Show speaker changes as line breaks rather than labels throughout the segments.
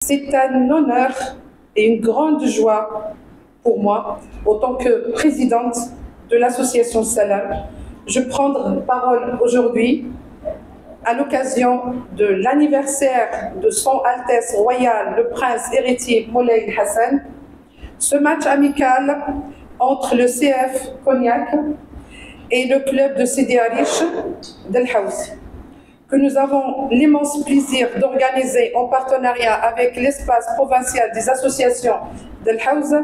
C'est un honneur et une grande joie pour moi, en tant que présidente de l'association Salam, je prends parole aujourd'hui à l'occasion de l'anniversaire de Son Altesse Royale, le Prince héritier Moulay Hassan, ce match amical entre le CF Cognac et le club de Sidi Arish d'El Haouz, que nous avons l'immense plaisir d'organiser en partenariat avec l'espace provincial des associations d'El Haouz,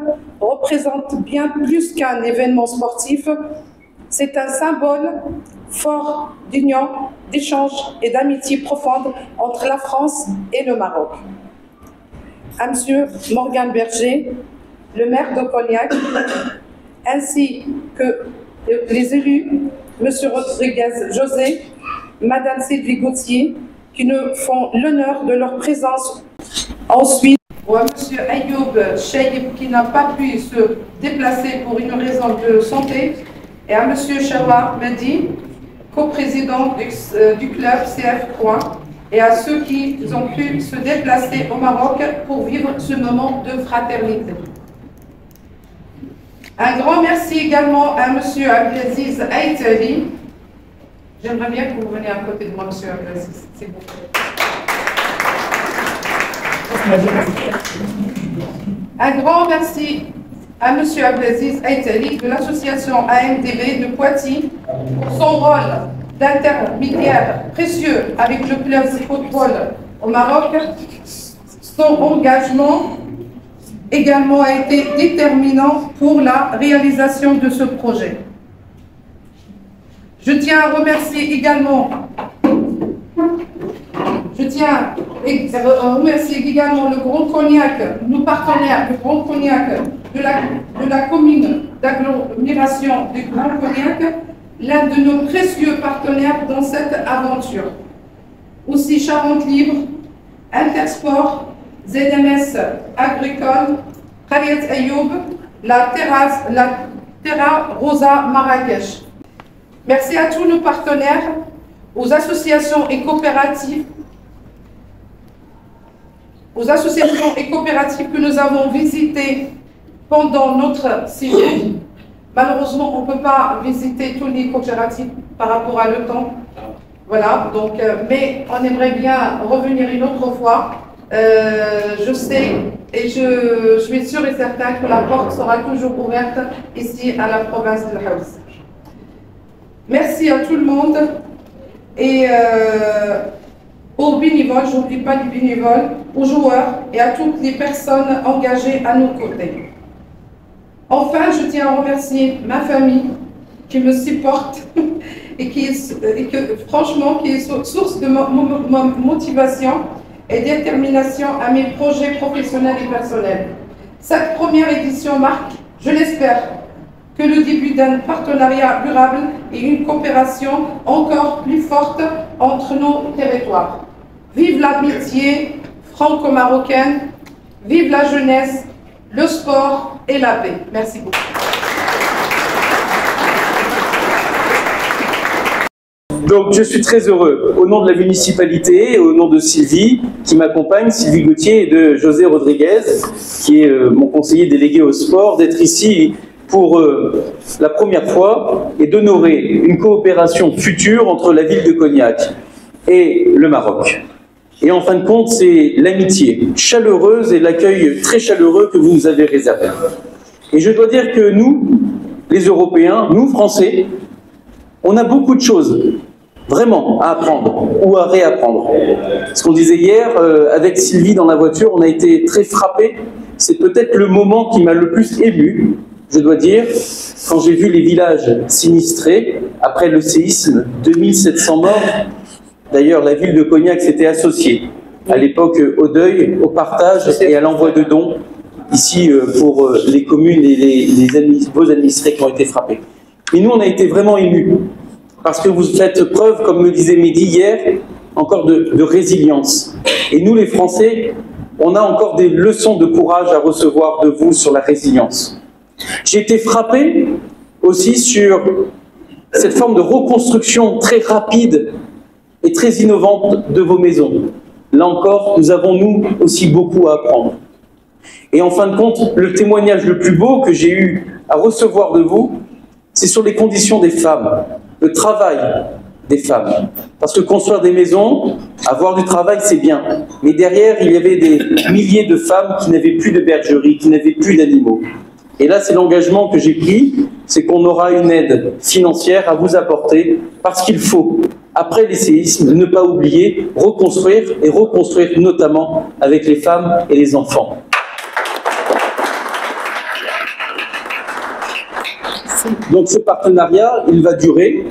représente bien plus qu'un événement sportif. C'est un symbole fort d'union, d'échange et d'amitié profonde entre la France et le Maroc. À M. Morgan Berger, le maire de Cognac, ainsi que les élus, M. Rodriguez José, Mme Sylvie Gauthier, qui nous font l'honneur de leur présence. Ensuite, à M. Ayoub Cheib, qui n'a pas pu se déplacer pour une raison de santé, et à M. Chawa Mehdi, coprésident du club CF3, et à ceux qui ont pu se déplacer au Maroc pour vivre ce moment de fraternité. Un grand merci également à M. Abdelaziz Aïtali. J'aimerais bien que vous veniez à côté de moi, M. Abdelaziz, s'il vous plaît. Un grand merci à M. Abdelaziz Aïtali de l'association AMDB de Poitiers pour son rôle d'intermédiaire précieux avec le club de football au Maroc. Son engagement également a été déterminant pour la réalisation de ce projet. Je tiens à remercier également le Grand Cognac, nos partenaires, le Grand Cognac de la commune d'agglomération du Grand Cognac, l'un de nos précieux partenaires dans cette aventure. Aussi Charente Libre, Intersport, ZMS Agricole, Khariat Ayoub, la Terra Rosa Marrakech. Merci à tous nos partenaires, aux associations et coopératives, que nous avons visitées pendant notre séjour. Malheureusement, on ne peut pas visiter tous les coopératives par rapport à le temps. Voilà, donc, mais on aimerait bien revenir une autre fois. Je sais et je suis sûre et certain que la porte sera toujours ouverte ici à la province de Haouz. Merci à tout le monde et aux bénévoles, je n'oublie pas les bénévoles, aux joueurs et à toutes les personnes engagées à nos côtés. Enfin, je tiens à remercier ma famille qui me supporte et qui est source de motivation et détermination à mes projets professionnels et personnels. Cette première édition marque, je l'espère, que le début d'un partenariat durable et une coopération encore plus forte entre nos territoires. Vive l'amitié franco-marocaine, vive la jeunesse, le sport et la paix. Merci beaucoup.
Donc je suis très heureux, au nom de la municipalité, au nom de Sylvie, qui m'accompagne, Sylvie Gauthier, et de José Rodriguez, qui est mon conseiller délégué au sport, d'être ici pour la première fois et d'honorer une coopération future entre la ville de Cognac et le Maroc. Et en fin de compte, c'est l'amitié chaleureuse et l'accueil très chaleureux que vous nous avez réservé. Et je dois dire que nous, les Européens, nous Français, on a beaucoup de choses vraiment à apprendre ou à réapprendre. Ce qu'on disait hier avec Sylvie dans la voiture, on a été très frappés. C'est peut-être le moment qui m'a le plus ému, je dois dire, quand j'ai vu les villages sinistrés après le séisme, 2700 morts. D'ailleurs, la ville de Cognac s'était associée à l'époque au deuil, au partage et à l'envoi de dons, ici pour les communes et vos administrés qui ont été frappés. Mais nous, on a été vraiment émus, parce que vous faites preuve, comme me disait Mehdi hier, encore de résilience. Et nous, les Français, on a encore des leçons de courage à recevoir de vous sur la résilience. J'ai été frappé aussi sur cette forme de reconstruction très rapide et très innovante de vos maisons. là encore, nous avons nous aussi beaucoup à apprendre. Et en fin de compte, le témoignage le plus beau que j'ai eu à recevoir de vous, c'est sur les conditions des femmes, le travail des femmes. Parce que construire des maisons, avoir du travail, c'est bien. Mais derrière, il y avait des milliers de femmes qui n'avaient plus de bergerie, qui n'avaient plus d'animaux. Et là, c'est l'engagement que j'ai pris, c'est qu'on aura une aide financière à vous apporter, parce qu'il faut, après les séismes, ne pas oublier, reconstruire, et reconstruire notamment avec les femmes et les enfants. Donc ce partenariat, il va durer,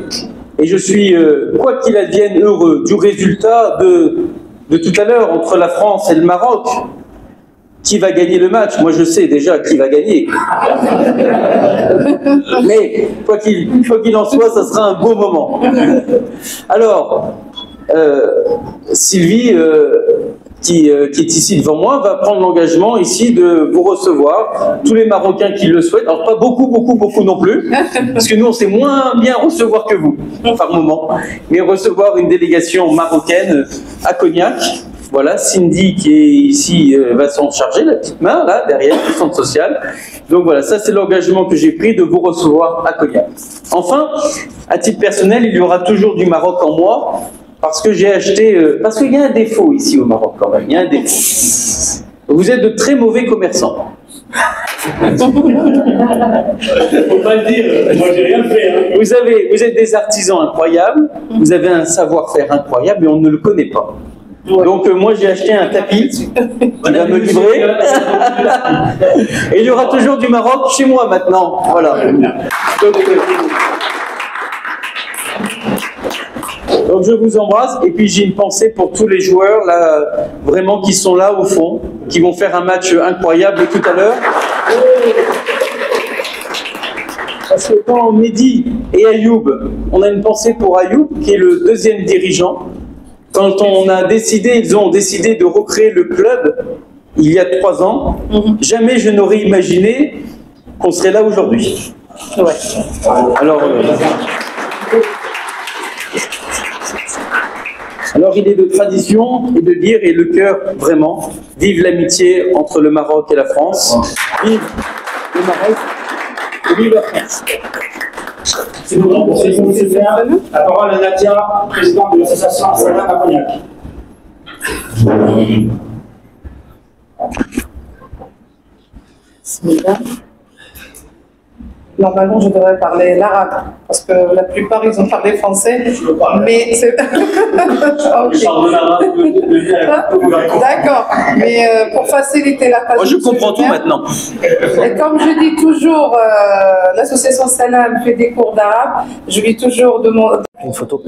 et je suis, quoi qu'il advienne, heureux du résultat de tout à l'heure entre la France et le Maroc. Qui va gagner le match? Moi, je sais déjà qui va gagner. Mais, quoi qu'il en soit, ça sera un beau moment. Alors, Sylvie, qui est ici devant moi, va prendre l'engagement ici de vous recevoir, tous les Marocains qui le souhaitent. Alors, pas beaucoup non plus, parce que nous, on sait moins bien recevoir que vous, par moment. Mais recevoir une délégation marocaine à Cognac. Voilà, Cindy qui est ici va s'en charger, la petite main, là, derrière, le centre social. Donc voilà, ça c'est l'engagement que j'ai pris de vous recevoir à Cognac. Enfin, à titre personnel, il y aura toujours du Maroc en moi, parce que j'ai acheté... parce qu'il y a un défaut ici au Maroc quand même, il y a un défaut. Vous êtes de très mauvais commerçants.
Faut pas le dire, moi j'ai rien fait. Hein.
Vous êtes des artisans incroyables, vous avez un savoir-faire incroyable et on ne le connaît pas. Donc moi j'ai acheté un tapis qui va me livrer et il y aura toujours du Maroc chez moi maintenant. Voilà. Donc je vous embrasse et puis j'ai une pensée pour tous les joueurs là, vraiment qui sont là au fond, qui vont faire un match incroyable tout à l'heure. Parce que quand Mehdi et Ayoub, on a une pensée pour Ayoub qui est le deuxième dirigeant. Quand ils ont décidé de recréer le club, il y a 3 ans, jamais je n'aurais imaginé qu'on serait là aujourd'hui. Ouais. Alors il est de tradition et de dire, et le cœur vraiment, vive l'amitié entre le Maroc et la France, vive le Maroc et vive la France.
C'est le temps pour ces faire. La parole à Nadia, présidente de l'association Salam à Cognac.
Normalement, je devrais parler l'arabe, parce que la plupart, ils ont parlé français. Mais c'est... D'accord, mais pour faciliter la tâche...
Moi, je comprends tout maintenant.
Et comme je dis toujours, l'association Salam fait des cours d'arabe, je lui toujours demande...
Une photo.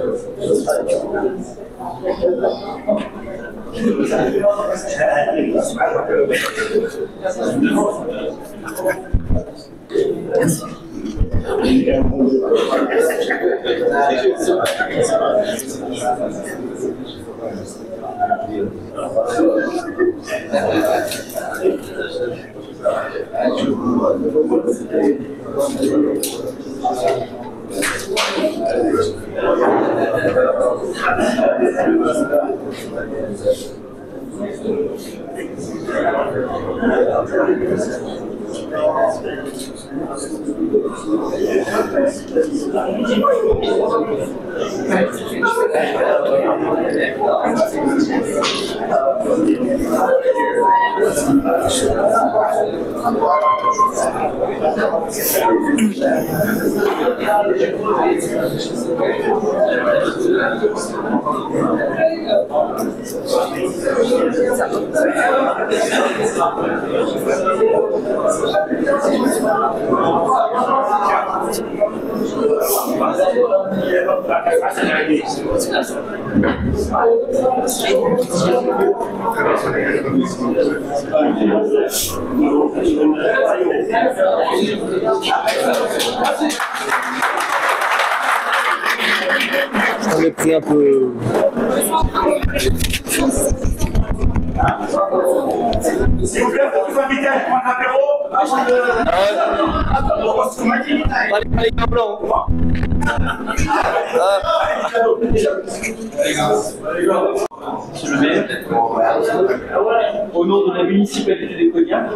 On est pris un peu.
S'il vous plaît, pour vous inviter à prendre l'apéro,
Pas les gars blancs.
les cadeaux.
Monsieur le maire, au nom de la municipalité de Cognac,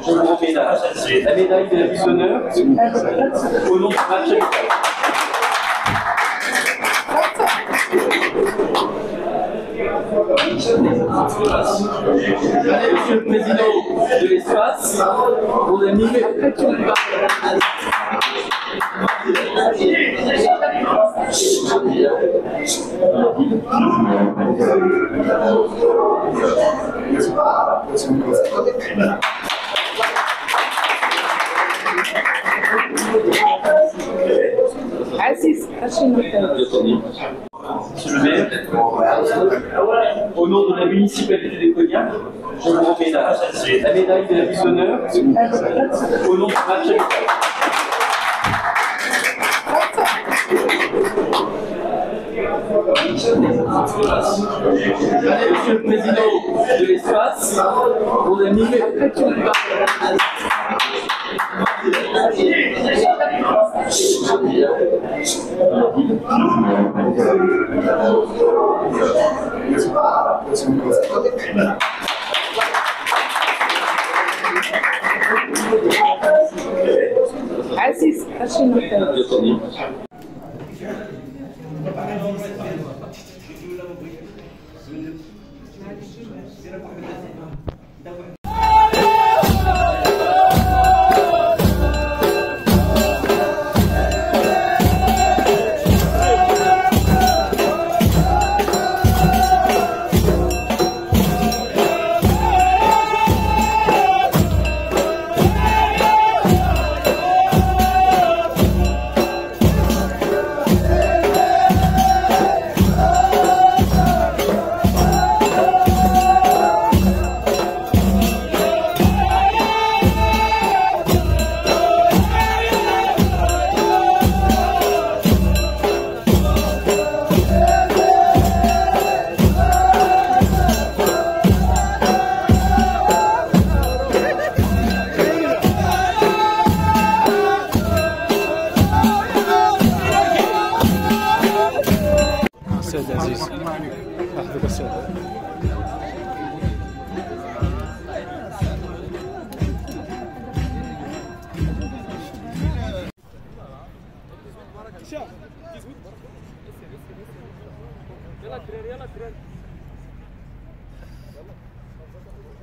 je vous remets la médaille de la ville d'honneur au nom du match amical. Monsieur le président de l'espace, mon ami.
Aziz,
Monsieur le maire, au nom de la municipalité de Cognac, je vous remets la médaille de la ville d'honneur au nom du match amical. Monsieur le président de l'espace, mon ami.
Aziz,
السيد عزيز أحضر السيد.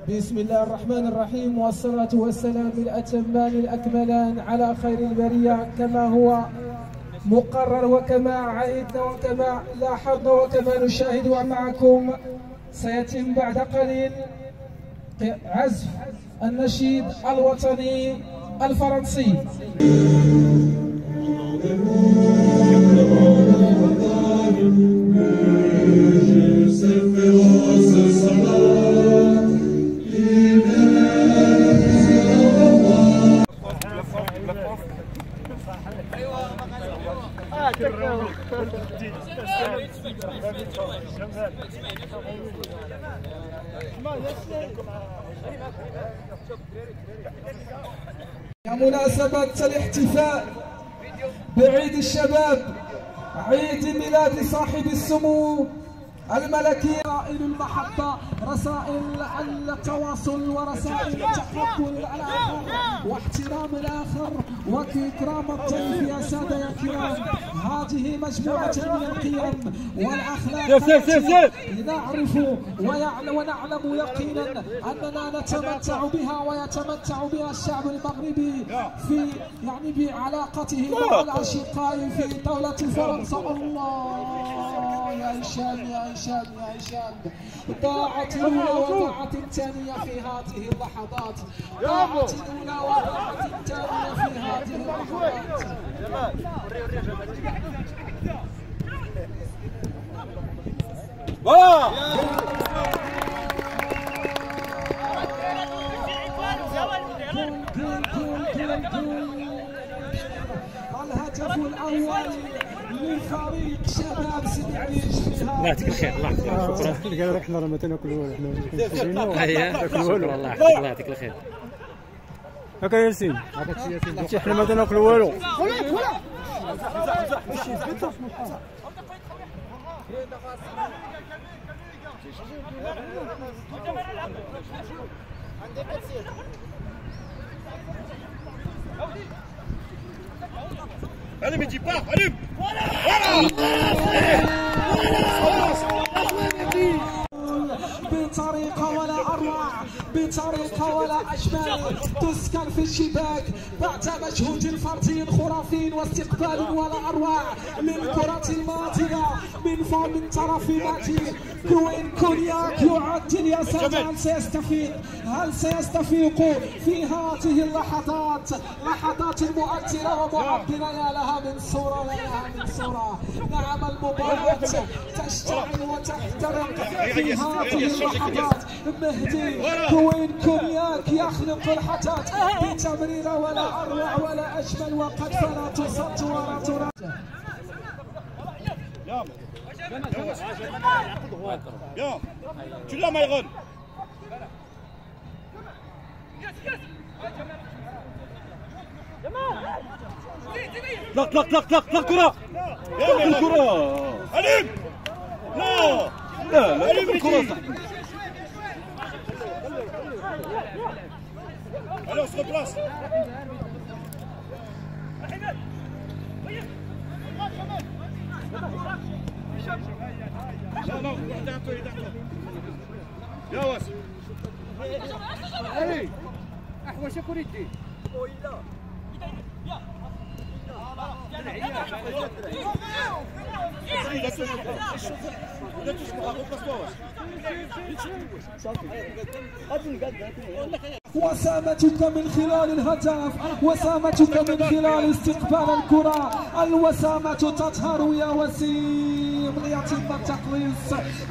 بسم الله الرحمن الرحيم، والصلاة والسلام الأتمان الأكملان على خير البرية كما هو مقرر وكما عهدنا وكما لاحظنا وكما نشاهد معكم. سيتم بعد قليل عزف النشيد الوطني الفرنسي. بمناسبة الاحتفاء بعيد الشباب، عيد ميلاد صاحب السمو الملكي، رسائل المحبة، رسائل التواصل، ورسائل تقبل الآخر واحترام الآخر وإكرام الضيف. يا سادة يا كرام، هذه مجموعة من القيم والأخلاق التي نعرف ونعلم يقينا أننا نتمتع بها ويتمتع بها الشعب المغربي في بعلاقته مع الأشقاء في دولة فرنسا. الله يا هشام يا هشام يا هشام، ضاعت الأولى وضاعت الثانية في هذه اللحظات، ضاعت الأولى وضاعت الثانية في هذه اللحظات. الهدف الأول لفريق شباب سيدي عليش.
الله يعطيك الخير. الله يعطيك الخير. شكرا. قال احنا راه ما تناكل والو، حنا ناكل والو. الله يعطيك الخير. هكا ياسين، هادشي حنا ما تناكل والو.
Allez, Mehdi, pars, allume!
بطريقة ولا أروع، بطريقة ولا أجمل، تسكن في الشباك بعد مجهود فردي خرافي واستقبال ولا أروع من كرة الماضية من طرف ماتي. كوين كونياك يعدل يا سادة. هل سيستفيق في هذه اللحظات، لحظات مؤثرة ومعبرة يا لها من صورة، يا لها من صورة. نعم المباراة تشتعل وتحترق في هذه اللحظات. مهدي كوين كونياك يخلق الحدث بتمريرة ولا أروع ولا أجمل، وقد فلا تصد ولا تراجع.
Bien, tu l'as Myron.
طلق طلق طلق طلق كرة. الكرة.
Allume. Non.
لا الكرة.
Allez, on se replace. Non, non, il est un peu, Bien, ouais.
Allez. أحوش كوريتي.
وسامتك من خلال الهدف، وسامتك من خلال استقبال الكرة. الوسامة تظهر يا وسيم ليتم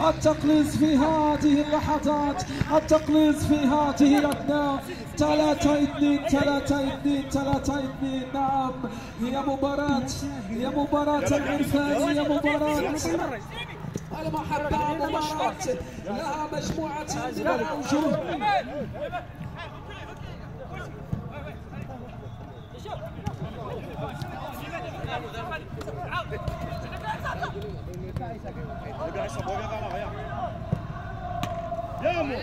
التقليص في هذه اللحظات، التقليص في هذه الأثناء. 3-2. نعم، هي مباراة العرفان، هي مباراة المحبة، مباراة لها مجموعة من الأوجه.
Bien, mon.